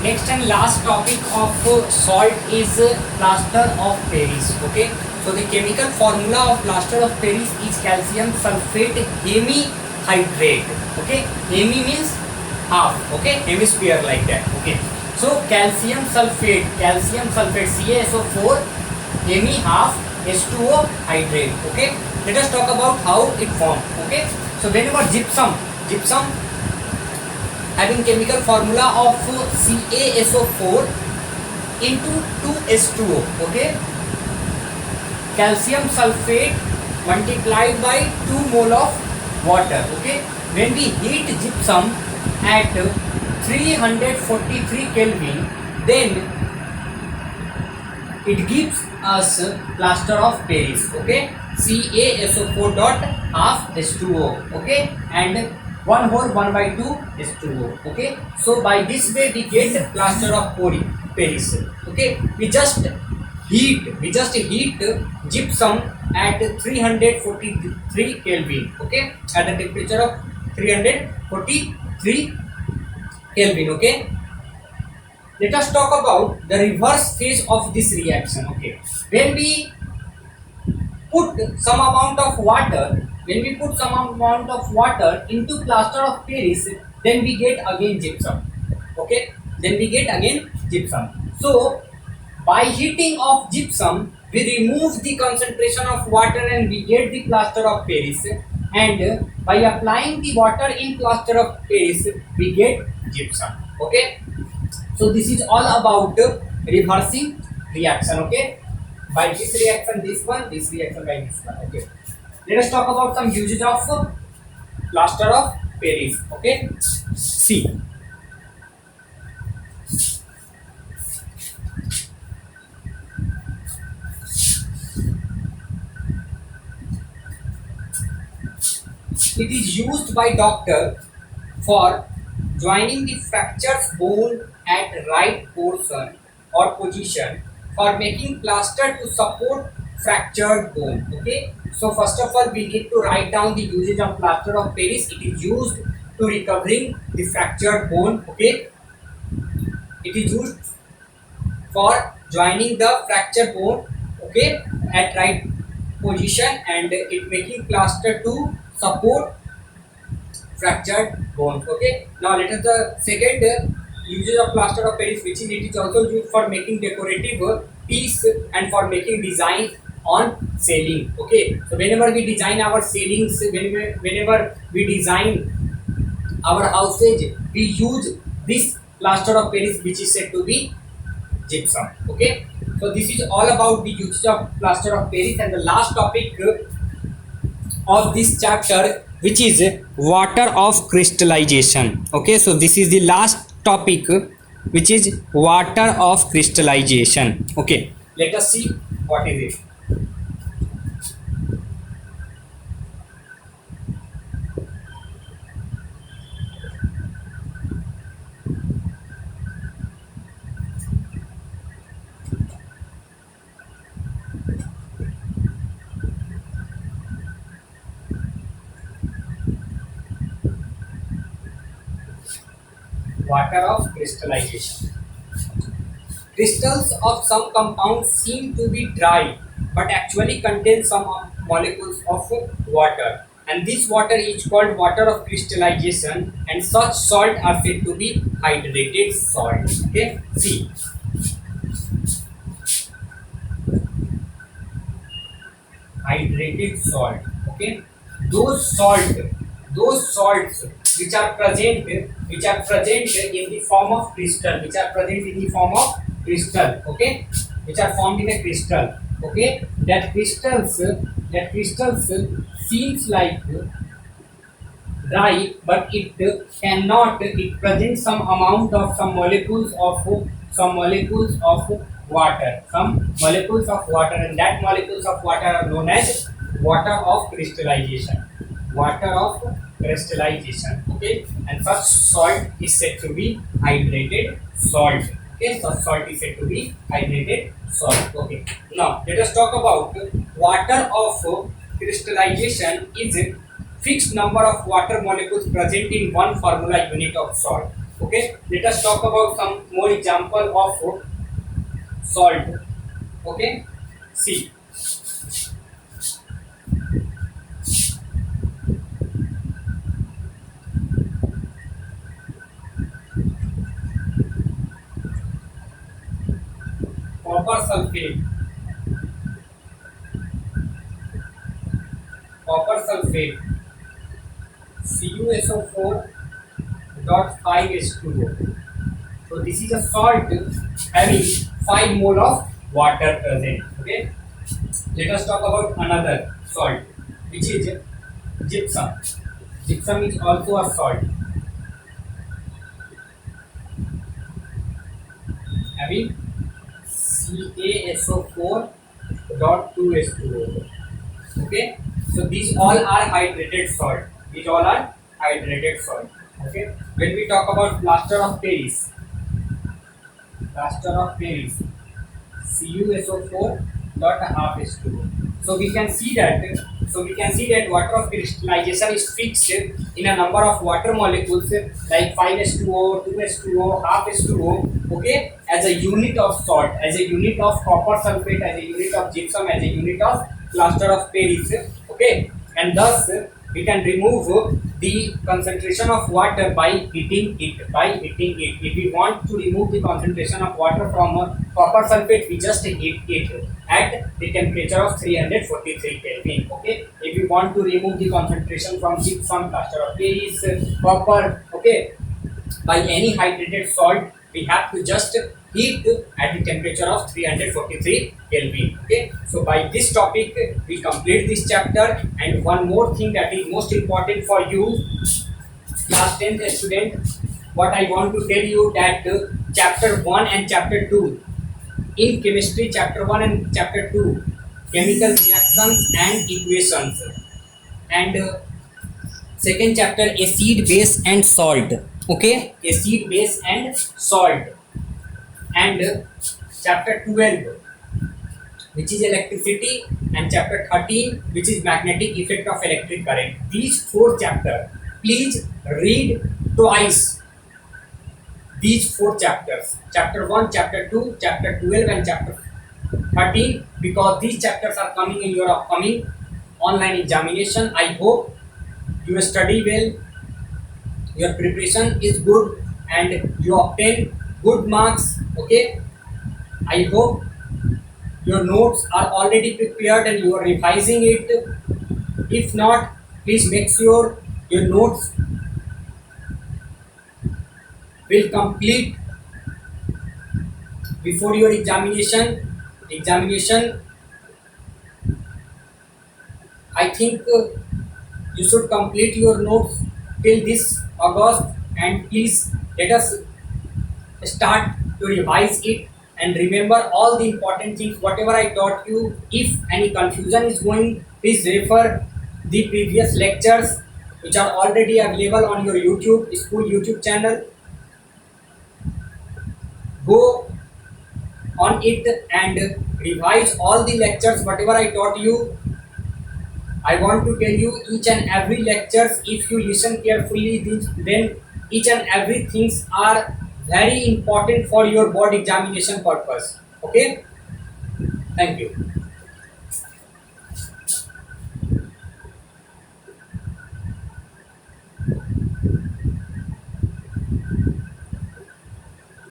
Next and last topic of salt is plaster of Paris. Okay, so the chemical formula of plaster of Paris is calcium sulfate hemihydrate. Okay, hemi means half. Okay, hemisphere like that. Okay, so calcium sulfate CaSO4 hemi half H2O hydrate. Okay, let us talk about how it formed. Okay, so whenever gypsum having chemical formula of CaSO4 into 2H2O. Okay, calcium sulfate multiplied by 2 mole of water. Okay, when we heat gypsum at 343 Kelvin, then it gives us plaster of Paris. Okay, CaSO4 dot half H2O. Okay, and 1 whole 1 by 2 is 2O. Okay, so by this way we get plaster of Paris. Okay, we just heat gypsum at 343 Kelvin. Okay, at the temperature of 343 Kelvin. Okay, let us talk about the reverse phase of this reaction. Okay, when we put some amount of water into plaster of Paris, then we get again gypsum. Okay, so by heating of gypsum we remove the concentration of water and we get the plaster of Paris, and by applying the water in plaster of Paris we get gypsum. Okay, so this is all about reversing reaction. Okay, by this reaction this one, this reaction by this one. Okay, let us talk about some uses of plaster of Paris. Okay, see, it is used by doctor for joining the fractured bone at right portion or position, for making plaster to support fractured bone. Okay, so first of all we need to write down the usage of plaster of Paris. It is used to recovering the fractured bone. Okay, it is used for joining the fractured bone, okay, at right position, and it making plaster to support fractured bone. Okay, now let us the second uses of plaster of Paris, which is it is also used for making decorative piece and for making design on ceiling. Okay, so whenever we design our ceilings, whenever we design our houses, we use this plaster of Paris, which is said to be gypsum. Okay, so this is all about the usage of plaster of Paris, and the last topic of this chapter, which is water of crystallization. Okay, so this is the last topic, which is water of crystallization. Okay, let us see what is it. Water of crystallization. Crystals of some compounds seem to be dry but actually contain some molecules of water, and this water is called water of crystallization, and such salt are said to be hydrated salt. Okay, see, hydrated salt. Okay, those salts which are present in the form of crystal, okay, which are formed in a crystal. Okay, that crystals seems like dry, but it cannot, it presents some amount of some molecules of water, and that molecules of water are known as water of crystallization. Okay, and such salt is said to be hydrated salt. Okay, such salt is said to be hydrated salt. Okay, now let us talk about water of crystallization is fixed number of water molecules present in one formula unit of salt. Okay, let us talk about some more example of salt. Okay, see, copper sulfate, copper sulfate, CuSO4 dot 5H2O. So this is a salt having 5 mole of water present. Okay, let us talk about another salt, which is gypsum. Gypsum is also a salt having CaSO4 dot 2H2O. Okay, so these all are hydrated salt. These all are hydrated salt. Okay, when we talk about plaster of Paris, plaster of Paris, CuSO4 dot half H2O. So we can see that water of crystallization is fixed in a number of water molecules like 5H2O, 2H2O, half H2O. Okay, as a unit of salt, as a unit of copper sulfate, as a unit of gypsum, as a unit of plaster of Paris. Okay, and thus we can remove the concentration of water by heating it. By heating it, if we want to remove the concentration of water from copper sulfate, we just heat it at the temperature of 343 Kelvin. Okay, if we want to remove the concentration from gypsum, plaster of Paris, copper, okay, by any hydrated salt, we have to just heat at the temperature of 343 Kelvin. Okay, so by this topic we complete this chapter. And one more thing that is most important for you, class 10th student, what I want to tell you that chapter 1 and chapter 2 in chemistry, chapter 1 and chapter 2, chemical reactions and equations, and second chapter, acid, base and salt. Okay, acid, base and salt, and chapter 12, which is electricity, and chapter 13, which is magnetic effect of electric current. These four chapters, please read twice. These four chapters, chapter 1, chapter 2, chapter 12 and chapter 13, because these chapters are coming in your upcoming online examination. I hope you study well, your preparation is good, and you obtain good marks. Okay, I hope your notes are already prepared and you are revising it. If not, please make sure your notes will complete before your examination. I think you should complete your notes till this August, and please let us start to revise it and remember all the important things whatever I taught you. If any confusion is going, please refer the previous lectures which are already available on your YouTube school YouTube channel. Go on it and revise all the lectures whatever I taught you. I want to tell you each and every lectures, if you listen carefully, then each and every things are very important for your board examination purpose. Okay, thank you.